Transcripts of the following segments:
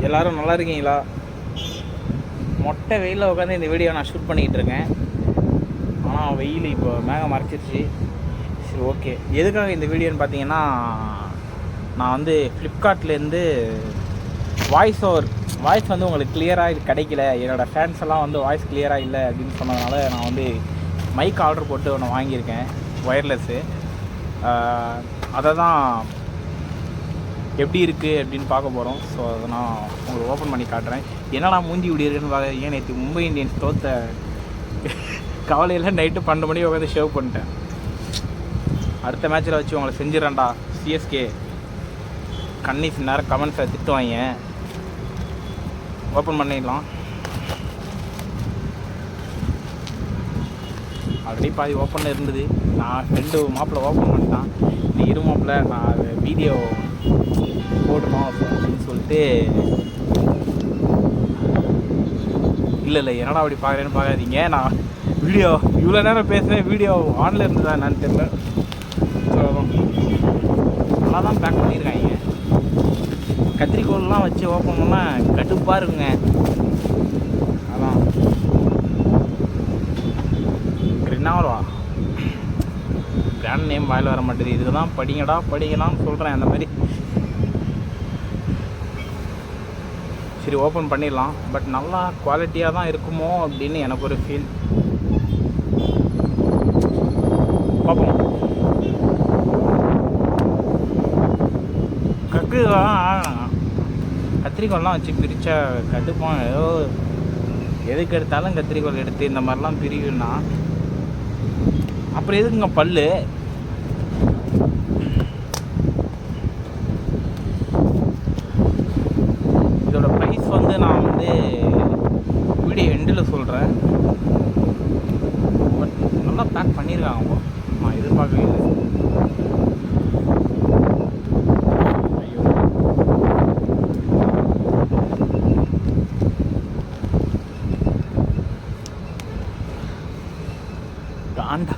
எல்லோரும் நல்லா இருக்கீங்களா? மொட்டை வெயிலில் உட்காந்து இந்த வீடியோ நான் ஷூட் பண்ணிக்கிட்டு இருக்கேன். ஆனால் வெயில் இப்போ மேகம் மறைச்சிருச்சு. சரி, ஓகே. எதுக்காக இந்த வீடியோன்னு பார்த்தீங்கன்னா, நான் வந்து ஃப்ளிப்கார்ட்லேருந்து வாய்ஸ் வந்து உங்களுக்கு கிளியராக கிடைக்கல, என்னோடய ஃபேன்ஸ் எல்லாம் வந்து வாய்ஸ் கிளியராக இல்லை அப்படின்னு சொன்னதுனால நான் வந்து மைக் ஆர்டர் போட்டு ஒன்று வாங்கியிருக்கேன், ஒயர்லெஸ்ஸு. அதை தான் எப்படி இருக்குது அப்படின்னு பார்க்க போகிறோம். ஸோ அதை நான் உங்களுக்கு ஓப்பன் பண்ணி காட்டுறேன். என்னடா மூஞ்சி இப்படி இருக்குன்னு பார்க்க, ஏன் நேற்று மும்பை இந்தியன்ஸ் தோற்ற கவலையில் நைட்டு 12 மணிக்கு உட்காந்து ஷேவ் பண்ணிட்டேன். அடுத்த மேட்ச்சில் வச்சு உங்களை செஞ்சிடறேன்டா சிஎஸ்கே கன்னிஸ் நேரம் கமெண்ட்ஸை திட்டுவாங்க. ஓப்பன் பண்ணிடலாம். ஆல்ரெடி பாதி ஓப்பனில் இருந்தது. நான் 2 மாப்பில் ஓப்பன் பண்ணிட்டான். இந்த 2 மாப்பில் நான் வீடியோ போடணும் அப்படின்னு சொல்லிட்டு, இல்லை என்னடா அப்படி பார்க்குறேன்னு பார்க்காதீங்க. நான் வீடியோ இவ்வளோ நேரம் பேசுகிறேன், வீடியோ ஆனில் இருந்ததா என்னன்னு தெரியல. நல்லா தான் பேக் பண்ணியிருக்காங்க. கத்திரிக்கோல்லாம் வச்சு ஓப்பன் பண்ணால் கடுப்பாக இருக்குங்க. அதான் கிரினாவா பிராண்ட் நேம் வாயில் வர மாட்டேது. இதுக்கு தான் படிங்கடான்னு சொல்கிறேன் அந்த மாதிரி. சரி, ஓப்பன் பண்ணிடலாம். பட் நல்லா குவாலிட்டியாக தான் இருக்குமோ அப்படின்னு எனக்கு ஒரு ஃபீல். பார்ப்போம். கத்திரிக்கோல்லாம் வச்சு பிரித்தா கடுப்பான். ஏதோ எதுக்கு எடுத்தாலும் கத்திரிக்கோள் எடுத்து இந்த மாதிரிலாம் பிரிவுன்னா அப்புறம் எதுக்குங்க பல்லு? இதோட ப்ரைஸ் வந்து நான் வந்து வீடியோ எண்டில் சொல்கிறேன். பட் நல்லா பேக் பண்ணியிருக்காங்க. நான் எதிர்பார்க்கவே இல்லை. ஐயோ, காண்டா.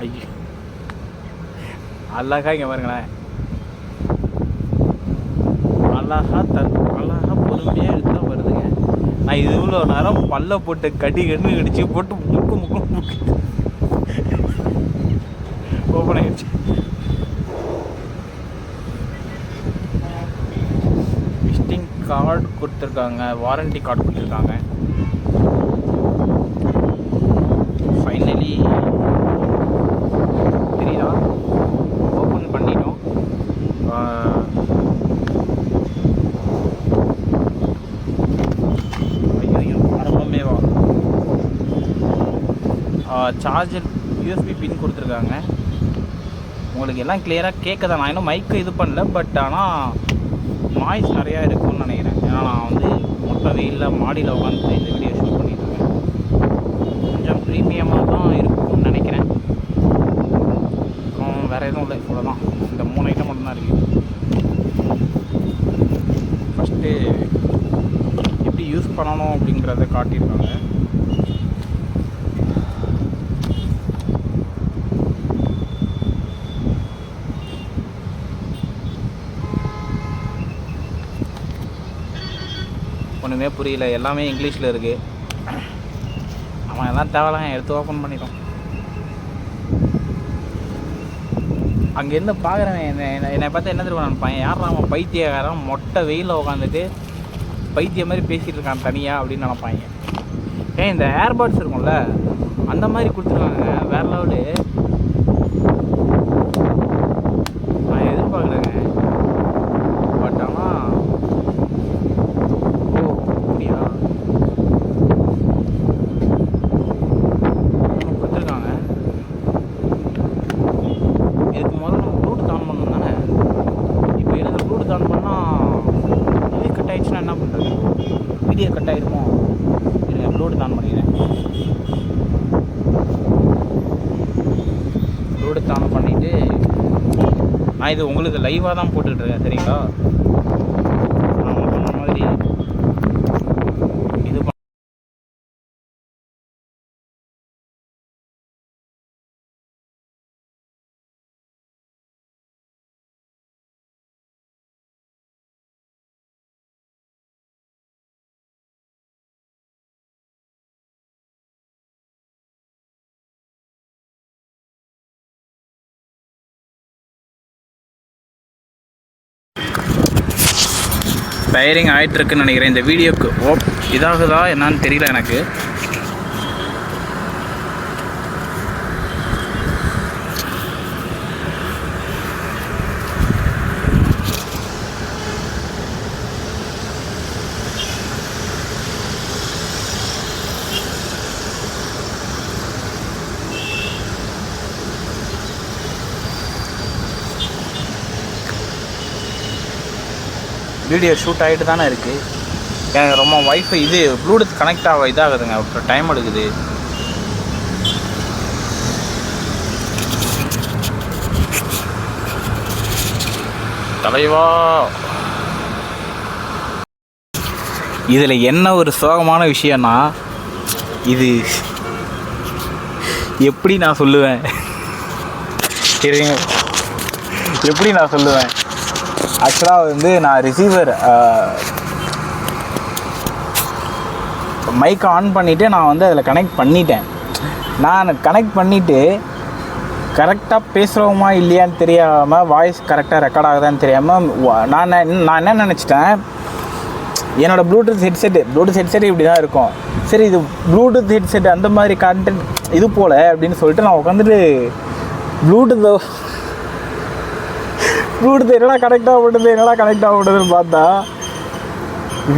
ஐயோ, அழகா இங்கே பாருங்களேன். அழகா பொறுமையாக எடுத்தா வருதுங்க. நான் இது இவ்வளோ நேரம் பல்ல போட்டு கடிச்சு போட்டு முக்கு ஓப்பன் ஆகிடுச்சு. விசிட்டிங் கார்டு கொடுத்துருக்காங்க, வாரண்டி கார்டு கொடுத்துருக்காங்க. ஃபைனலி தெரியுதா, ஓப்பன் பண்ணிட்டோம். ஐயோ, ஆரம்பமே வா. சார்ஜர் யூஎஸ்பி பின் கொடுத்துருக்காங்க. உங்களுக்கு எல்லாம் கிளியராக கேட்குதா? நான் இன்னும் மைக்கு இது பண்ணல. பட் ஆனால் நாய்ஸ் நிறையா இருக்கும்னு நினைக்கிறேன். ஏன்னா நான் வந்து மொட்டை வெயிலில் மாடியில் உட்காந்து இந்த வீடியோ ஷூட் பண்ணிட்டுருக்கேன். கொஞ்சம் ப்ரீமியமாக தான் இருக்கும்னு நினைக்கிறேன். அப்புறம் வேறு எதுவும் இல்லை, இவ்வளோதான். இந்த 3 ஐட்டம் மட்டும்தான் இருக்குது. ஃபஸ்ட்டு எப்படி யூஸ் பண்ணணும் அப்படிங்கிறத காட்டியிருக்காங்க. ஒன்றுமே புரியல, எல்லாமே இங்கிலீஷில் இருக்குது. அவன் எல்லாம் தேவையில்லாம் எடுத்து ஓப்பன் பண்ணிட்டோம். அங்கேருந்து பார்க்குறவன் என்னை பார்த்து என்ன தெரியும் நினைப்பான், யார் அவன் பைத்தியக்காரன் மொட்டை வெயிலில் உட்காந்துட்டு பைத்தியம் மாதிரி பேசிகிட்டு இருக்கான் தனியாக அப்படின்னு நினைப்பாங்க. இந்த ஏர்பாட்ஸ் இருக்கும்ல, அந்த மாதிரி கொடுத்துருக்காங்க. வேறு லெவலு. நான் எதிர்பார்க்குறேங்க. பட் ஆனால் அப்படியா கொடுத்துருக்காங்க. இதுக்கு முதல்ல நம்ம ப்ளூடூத் ஆன் பண்ணணும் தானே. இப்போ எனக்கு ப்ளூடூத் ஆன் பண்ணால் இது கட் ஆகிடுச்சுன்னா என்ன பண்ணுறது? வீடியோ கட் ஆகிருக்கும். இருங்க, ப்ளூடூத் ஆன் பண்ணிக்கிறேன். ப்ளூடூத் ஆன் பண்ணிவிட்டு நான் இது உங்களுக்கு லைவாக தான் போட்டுக்கிட்டுருக்கேன், சரிங்களா? ஃபயரிங் ஆகிட்டுருக்குன்னு நினைக்கிறேன். இந்த வீடியோக்கு இதாகுதா என்னான்னு தெரியல எனக்கு. வீடியோ ஷூட் ஆகிட்டு தானே இருக்குது. எனக்கு ரொம்ப வைஃபை இது ப்ளூடூத் கனெக்ட் இதாகுதுங்க, அப்புறம் டைம் எடுக்குது. தலைவா, இதில் என்ன ஒரு சோகமான விஷயம்னா, இது எப்படி நான் சொல்லுவேன் எப்படி நான் சொல்லுவேன் ஆக்சுவலாக நான் ரிசீவர் மைக்கை ஆன் பண்ணிவிட்டு நான் அதில் கனெக்ட் பண்ணிட்டேன். நான் கனெக்ட் பண்ணிவிட்டு கரெக்டாக பேசுகிறோமா இல்லையான்னு தெரியாமல், வாய்ஸ் கரெக்டாக ரெக்கார்ட் ஆகுதான்னு தெரியாமல் நான் என்ன நினச்சிட்டேன், என்னோடய ப்ளூடூத் ஹெட்செட் இப்படி தான் இருக்கும். சரி, இது ப்ளூடூத் ஹெட்செட் அந்த மாதிரி கண்டென்ட் இது போல் அப்படின்னு சொல்லிட்டு நான் உட்காந்துட்டு ப்ளூடூத் என்னடா கனெக்ட் ஆகப்படுதுன்னு பார்த்தா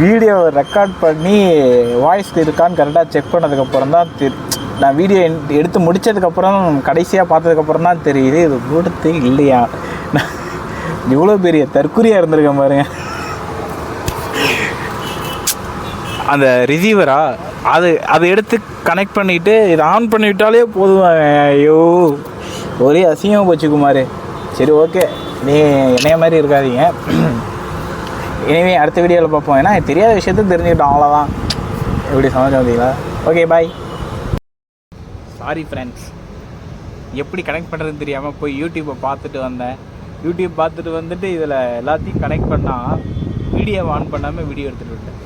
வீடியோ ரெக்கார்ட் பண்ணி வாய்ஸ் இருக்கான்னு கரெக்டாக செக் பண்ணதுக்கப்புறம் தான் நான் வீடியோ எடுத்து முடித்ததுக்கப்புறம் கடைசியாக பார்த்ததுக்கப்புறம் தான் தெரியுது இது ப்ளூடூத் இல்லையா. நான் இவ்வளோ பெரிய தற்குறியாக இருந்திருக்கேன் பாருங்க. அந்த ரிசீவரா அது எடுத்து கனெக்ட் பண்ணிவிட்டு இதை ஆன் பண்ணிவிட்டாலே போதும். ஐயோ, ஒரே அசிங்கமாக போச்சு குமார். சரி, ஓகே, நீ என்னைய மாதிரி இருக்காதீங்க. இனிமேல் அடுத்த வீடியோவில் பார்ப்போம். ஏன்னா தெரியாத விஷயத்த தெரிஞ்சுக்கிட்டோம், அவ்வளோதான். எப்படி சமைச்சு வந்தீங்களா? ஓகே, பாய். சாரி ஃப்ரெண்ட்ஸ், எப்படி கனெக்ட் பண்ணுறதுன்னு தெரியாமல் போய் யூடியூப்பை பார்த்துட்டு வந்தேன். யூடியூப் பார்த்துட்டு வந்துட்டு இதில் எல்லாத்தையும் கனெக்ட் பண்ணால் வீடியோவை ஆன் பண்ணாமல் வீடியோ எடுத்துகிட்டு விட்டேன்.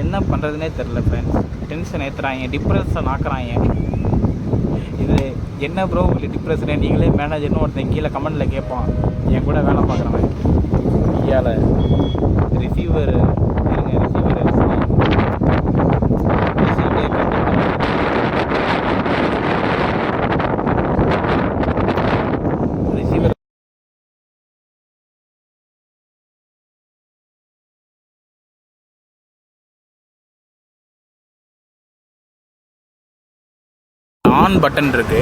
என்ன பண்ணுறதுனே தெரில ஃப்ரெண்ட்ஸ். டென்ஷன் ஏற்றுறாங்க, டிப்ரெஷன் ஆக்குறாங்க. இது என்ன ப்ரோ உங்களுக்கு டிப்ரெஷனே, நீங்களே மேனேஜர்னு ஒருத்தன் கீழே கமெண்டில் கேட்பான். என் கூட வேலை பார்க்குறவன் ஐயாவில் ரிசீவர் ஆன் பட்டன் இருக்குது,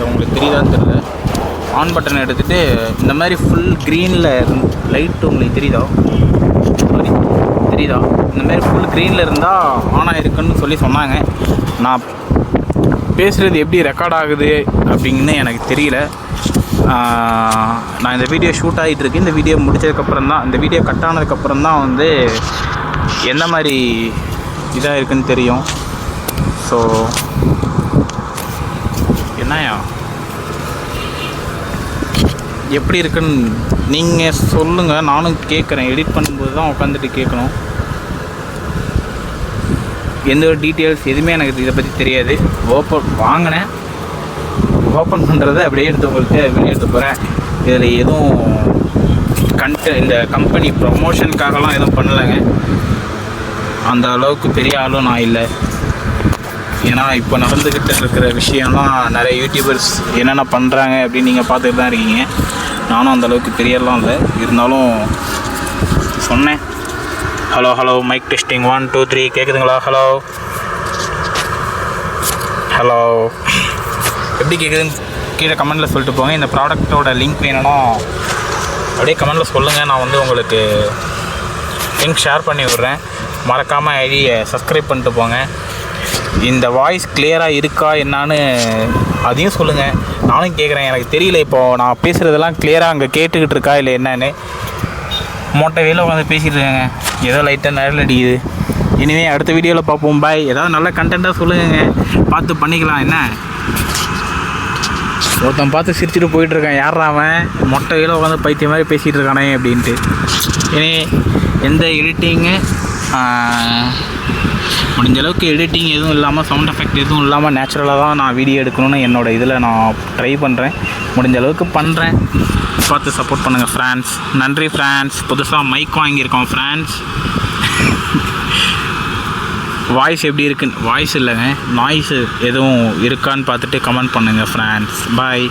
உங்களுக்கு தெரியுதான்னு தெரியல. ஆன் பட்டன் எடுத்துகிட்டு இந்த மாதிரி ஃபுல் க்ரீனில் லைட் உங்களுக்கு தெரியுதா? இந்த மாதிரி ஃபுல் க்ரீனில் இருந்தால் ஆன் ஆகிருக்குன்னு சொல்லி சொன்னாங்க. நான் பேசுகிறது எப்படி ரெக்கார்ட் ஆகுது அப்படிங்கன்னு எனக்கு தெரியல. நான் இந்த வீடியோ ஷூட் ஆகிட்டுருக்கு. இந்த வீடியோ முடித்ததுக்கப்புறம் தான், இந்த வீடியோ கட் ஆனதுக்கப்புறம் தான் எந்த மாதிரி இதாக இருக்குதுன்னு தெரியும். ஸோ என்னையா எப்படி இருக்குன்னு நீங்கள் சொல்லுங்கள், நானும் கேட்குறேன். எடிட் பண்ணும்போது தான் உட்காந்துட்டு கேட்கணும். எந்த ஒரு டீட்டெயில்ஸ் எதுவுமே எனக்கு இதை பற்றி தெரியாது. வாங்கினேன், ஓப்பன் பண்ணுறதை அப்படியே எடுத்து உங்களுக்கு வெளியே எடுத்து போகிறேன். இதில் எதுவும் இந்த கம்பெனி ப்ரமோஷனுக்காகலாம் எதுவும் பண்ணலைங்க. அந்த அளவுக்கு பெரிய ஆளும் நான் இல்லை. ஏன்னா இப்போ நடந்துக்கிட்டு இருக்கிற விஷயம்லாம் நிறைய யூடியூபர்ஸ் என்னென்ன பண்ணுறாங்க அப்படின்னு நீங்கள் பார்த்துட்டு தான் இருக்கீங்க. நானும் அந்தளவுக்கு பெரியலாம் இல்லை, இருந்தாலும் சொன்னேன். ஹலோ மைக் டெஸ்டிங் 1 2 3 கேட்குதுங்களா? ஹலோ எப்படி கேட்குதுன்னு கீழே கமெண்டில் சொல்லிட்டு போங்க. இந்த ப்ராடக்டோட லிங்க் வேணும்னா அப்படியே கமெண்டில் சொல்லுங்கள். நான் உங்களுக்கு லிங்க் ஷேர் பண்ணி விட்றேன். மறக்காமல் ஐடியை சப்ஸ்கிரைப் பண்ணிட்டு போங்க. இந்த வாய்ஸ் கிளியராக இருக்கா என்னான்னு அதையும் சொல்லுங்கள். நானும் கேட்குறேன், எனக்கு தெரியல. இப்போது நான் பேசுகிறதெல்லாம் கிளியராக அங்கே கேட்டுக்கிட்டு இருக்கா இல்லை என்னன்னு. மொட்டை வேலை உட்காந்து பேசிகிட்டு இருக்காங்க, ஏதோ லைட்டாக நிழல் அடிக்குது. இனிமேல் அடுத்த வீடியோவில் பார்ப்போம். பாய். ஏதாவது நல்ல கண்டென்ட்டாக சொல்லுங்க, பார்த்து பண்ணிக்கலாம். என்ன ஒருத்தன் பார்த்து சிரிச்சுட்டு போயிட்டுருக்கான், யாரா அவன் மொட்டை வேலை உட்காந்து பைத்திய மாதிரி பேசிகிட்டு இருக்கானே அப்படின்ட்டு. இனி எந்த எடிட்டிங்கு முடிஞ்ச அளவுக்கு எடிட்டிங் எதுவும் இல்லாமல் சவுண்ட் எஃபெக்ட் எதுவும் இல்லாமல் நேச்சுரலாக தான் நான் வீடியோ எடுக்கணும்னு என்னோடய இதில் நான் ட்ரை பண்ணுறேன். முடிஞ்ச அளவுக்கு பண்ணுறேன். பார்த்து சப்போர்ட் பண்ணுங்கள் ஃப்ரெண்ட்ஸ். நன்றி ஃப்ரெண்ட்ஸ். புதுசாக மைக் வாங்கியிருக்கோம் ஃப்ரெண்ட்ஸ். வாய்ஸ் எப்படி இருக்குன்னு, வாய்ஸ் இல்லைங்க, நாய்ஸு எதுவும் இருக்கான்னு பார்த்துட்டு கமெண்ட் பண்ணுங்கள் ஃப்ரெண்ட்ஸ். பாய்.